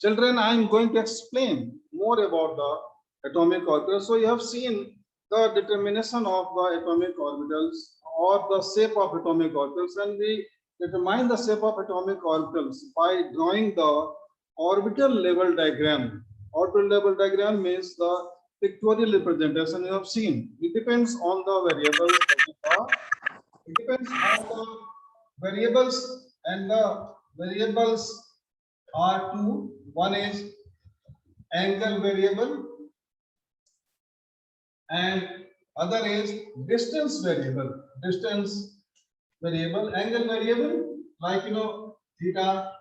Children, I am going to explain more about the atomic orbitals. So you have seen the determination of the atomic orbitals or the shape of atomic orbitals, and we determine the shape of atomic orbitals by drawing the orbital level diagram. Orbital level diagram means the pictorial representation you have seen. It depends on the variables. It depends on the variables, and the variables are two. One is angle variable and other is distance variable. Distance variable, angle variable, like theta,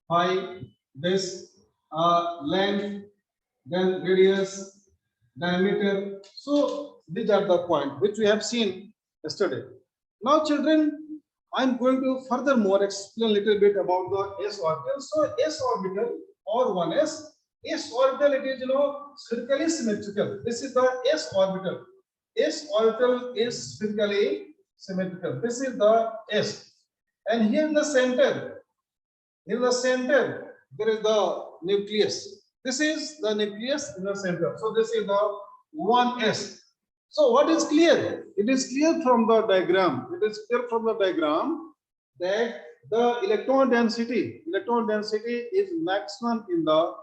phi, this, length, then radius, diameter. So these are the points which we have seen yesterday. Now, children, I'm going to furthermore explain a little bit about the s orbital. So s orbital or 1s. S orbital, it is spherically symmetrical. This is the s orbital. S orbital is spherically symmetrical. This is the s, and here in the center, there is the nucleus. This is the nucleus in the center. So this is the 1s. So what is clear? It is clear from the diagram. It is clear from the diagram that the electron density is maximum in the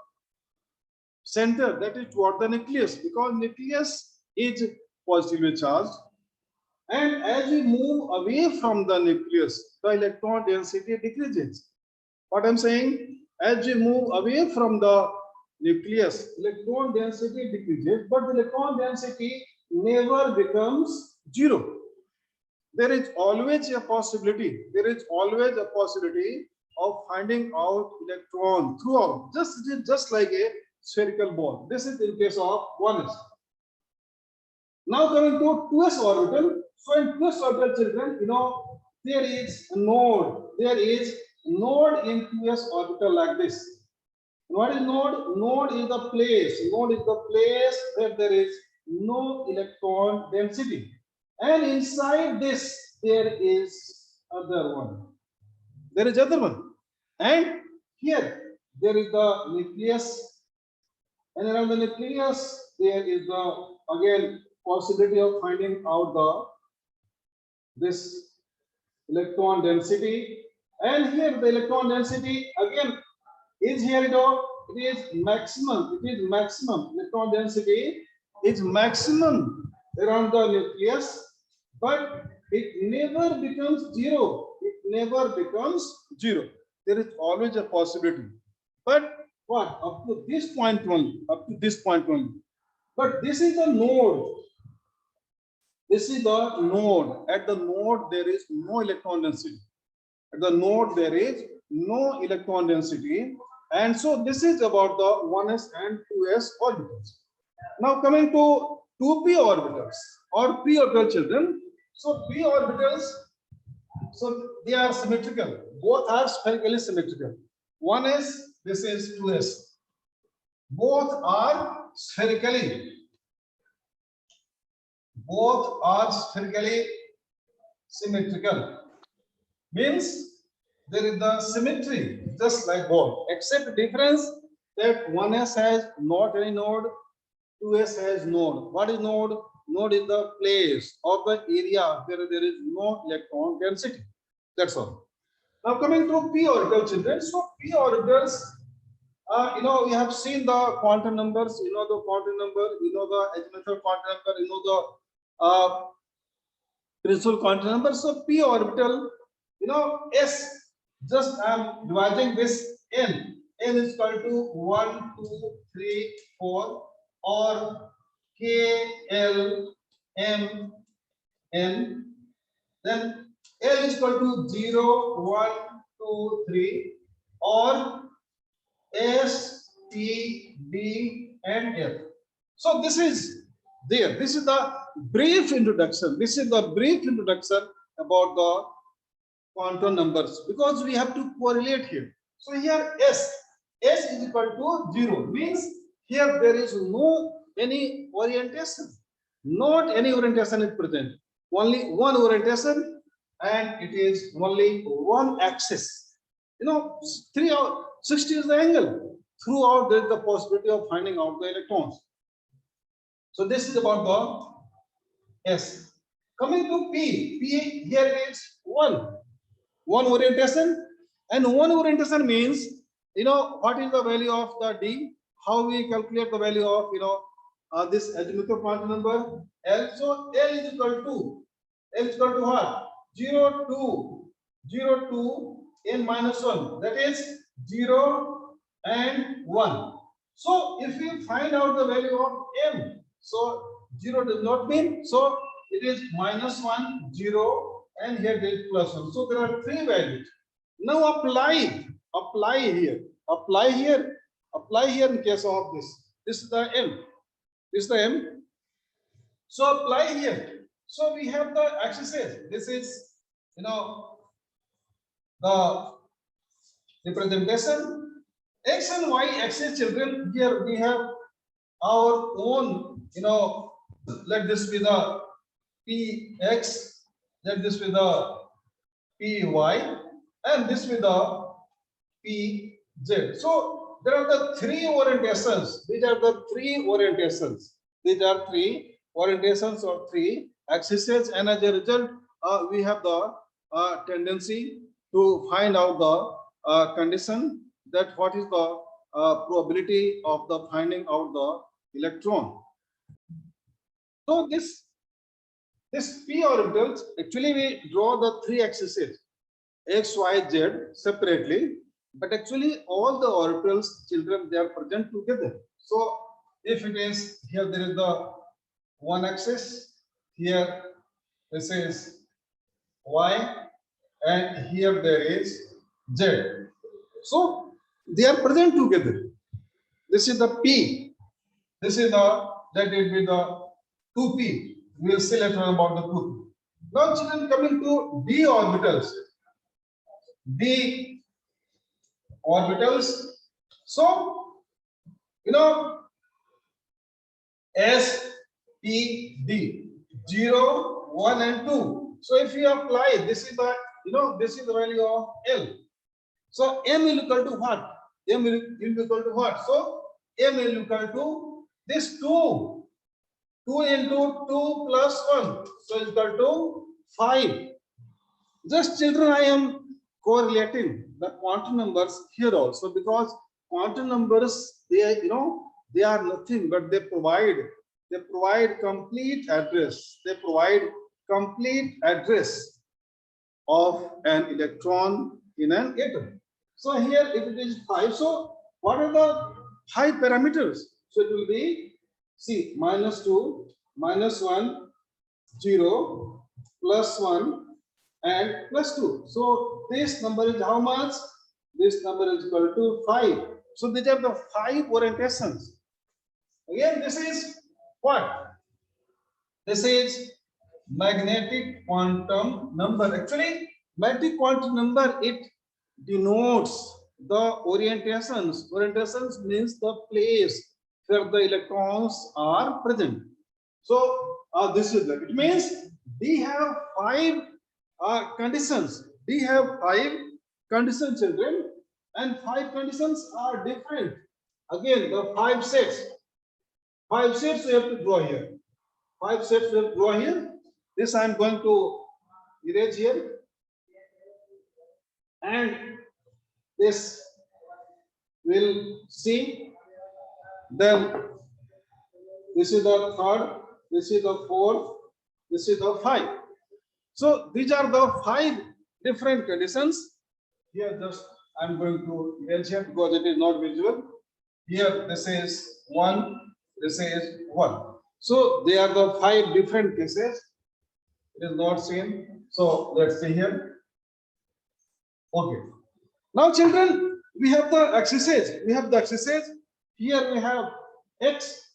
center, that is toward the nucleus, because nucleus is positively charged, and as we move away from the nucleus, the electron density decreases. What I'm saying, as we move away from the nucleus, electron density decreases, but the electron density never becomes zero. There is always a possibility. Of finding out electron throughout, just like a spherical ball. This is in case of 1s. Now coming to 2s orbital. So in 2s orbital, children, there is a node. There is node in 2s orbital like this. What is node? Node is the place. Node is the place where there is no electron density. And inside this, there is other one. And here, there is the nucleus. And around the nucleus, there is the, again, possibility of finding out this electron density. And here, the electron density, again, is here, it is maximum. Electron density is maximum around the nucleus, but it never becomes zero. There is always a possibility. But what? Up to this point only. But this is the node. At the node, there is no electron density. And so this is about the 1s and 2s orbitals. Now coming to 2p orbitals or p orbital, children. So p orbitals, so they are symmetrical. Both are spherically symmetrical. 1s, this is 2s. Both are spherically symmetrical. Means there is the symmetry, just like both, except difference that 1s has not any node, 2s has node. What is node? Node is the place of the area where there is no electron density. That's all. Now coming to p orbital, children. So p orbitals, we have seen the quantum numbers. The quantum number. The exponential quantum number. The principal quantum number. So p orbital, s. Just I am dividing this n. N is equal to 1, 2, 3, 4, or K, L, M, N. Then L is equal to 0, 1, 2, 3, or S, T, D, and F. So this is there. This is the brief introduction. About the quantum numbers, because we have to correlate here. So here S is equal to 0, means here there is no any orientation. Not any orientation is present. Only one orientation, and it is only one axis. 3 or 60 is the angle. Throughout, there is the possibility of finding out the electrons. So this is about the S. Coming to P here is one orientation, and one orientation means what is the value of the D, how we calculate the value of this azimuthal point number L. So L is equal to what? 0 to n minus 1, that is 0 and 1. So if we find out the value of m, so 0 does not mean, so it is -1, 0, and here there is +1. So there are 3 values. Now apply here in case of this. This is the m. So apply here. So we have the axes. This is the representation. X and Y axis, children. Here we have our own, let this be the px, let this be the py, and this be the pz. So there are the 3 orientations. These are the 3 orientations. These are 3 orientations or 3 axes, and as a result, we have the tendency to find out the condition, that what is the probability of the finding out the electron. So this p orbitals, actually we draw the 3 axes x, y, z separately, but actually all the orbitals, children, they are present together. So if it is here, there is the one axis, here this is y, and here there is z. So they are present together. This is the P. This is the, that will be the 2p. We will see later about the 2p. Now, children, coming to d orbitals. D orbitals. So, S, P, D, 0, 1, and 2. So if you apply, this is the, this is the value of L. So M will equal to what? M will equal to what? So M will equal to this 2. 2 into 2 plus 1. So it's equal to 5. Just, children, I am correlating the quantum numbers here also, because quantum numbers, they are nothing but they provide complete address. They provide complete address of an electron in an atom. So here, if it is 5, so what are the 5 parameters? So it will be, see, -2, -1, 0, +1, and +2. So this number is how much? This number is equal to 5. So these are the 5 orientations. Again, this is what? This is magnetic quantum number. Actually, magnetic quantum number, it denotes the orientations. Orientations means the place where the electrons are present. So this is it. It means we have 5 conditions. We have 5 conditions, children, and 5 conditions are different. Again, the 5 sets. 5 sets we have to draw here. 5 sets we have to draw here. This I am going to erase here. And this will see. Then this is the 3rd, this is the 4th, this is the 5. So these are the 5 different conditions. Here just I am going to erase here because it is not visual. Here this is 1, this is 1. So they are the 5 different cases. It is not seen. So let's see here. Okay. Now, children, we have the axes. We have the axes. Here we have x.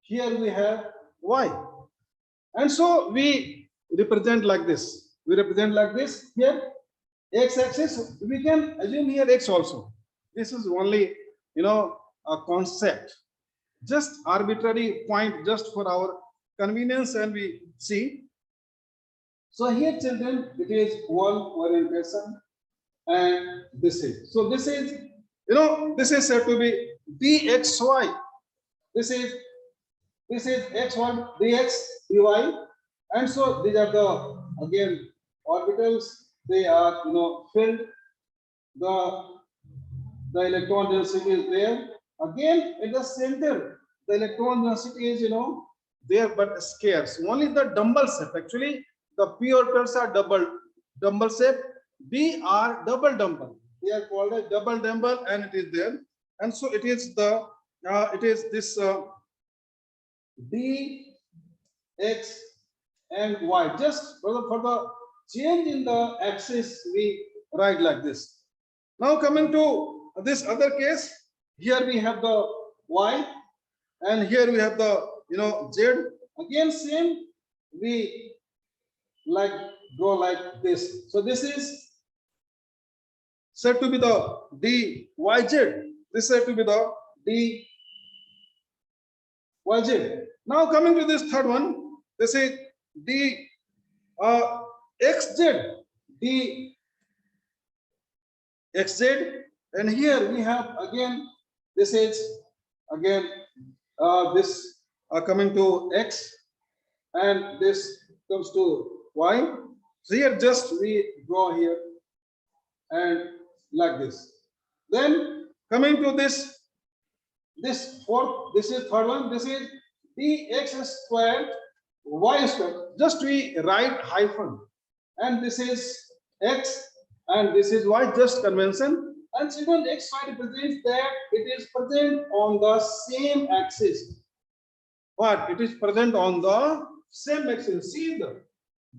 Here we have y. And so we represent like this. We represent like this. Here, x-axis. We can assume here x also. This is only, a concept. Just arbitrary point, just for our convenience, and we see. So here, children, it is one orientation. and this is. So this is, this is said to be dxy. This is x1 dx dy, and so these are the again orbitals. They are filled. The electron density is there. Again, at the center, the electron density is there but scarce. Only the dumbbell shape. Actually, the p orbitals are dumbbell shape. D are double dumbbell. They are called as double dumbbell, and it is there. And so it is this D, X, and Y. Just for the change in the axis, we write like this. Now coming to this other case, here we have the Y, and here we have the Z. Again, same, we draw like this. So this is said to be the DYZ. This is said to be the DYZ. Now coming to this third one, this is DXZ. DXZ, and here we have again, this is again this coming to X, and this comes to Y. So here just we draw here and like this. Then coming to this fourth, this is third one, this is dx squared y squared. Just we write hyphen, and this is x and this is y, just convention. And children, xy represents that it is present on the same axis. But it is present on the same axis. See,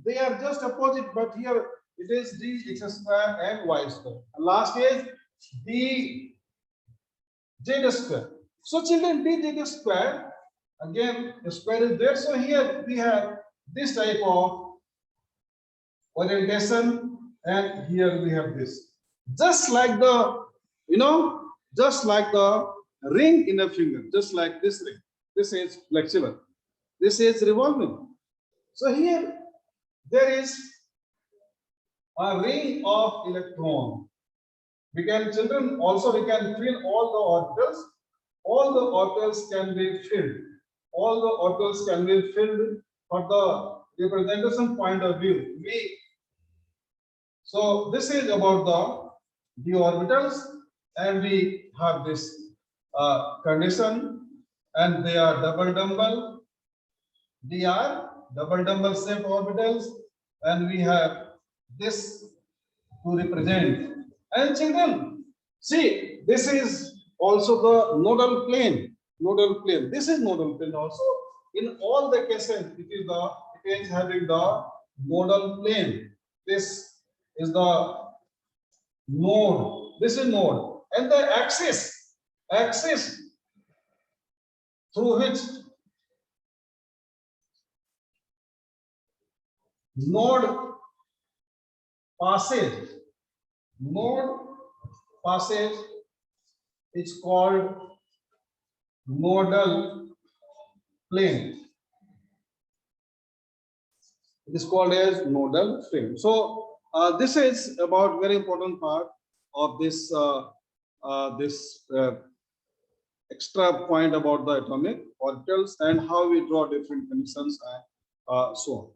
they are just opposite, but here it is dx square and y square. And last is dz square. So children, dz square, again the square is there. So here we have this type of orientation, and here we have this. Just like the ring in a finger, just like this ring. This is flexible. This is revolving. So here there is a ring of electron. Children, also we can fill all the orbitals. All the orbitals can be filled. All the orbitals can be filled for the representation point of view. So this is about the orbitals, and we have this condition, and they are double dumbbell. They are double dumbbell shaped orbitals, and we have this to represent. And children, see, this is also the nodal plane. Nodal plane. This is nodal plane also. In all the cases, it is having the nodal plane. This is the node. This is node, and the axis through which node passes is called nodal plane. It is called as nodal plane. So this is about very important part of this extra point about the atomic orbitals and how we draw different conditions and so on.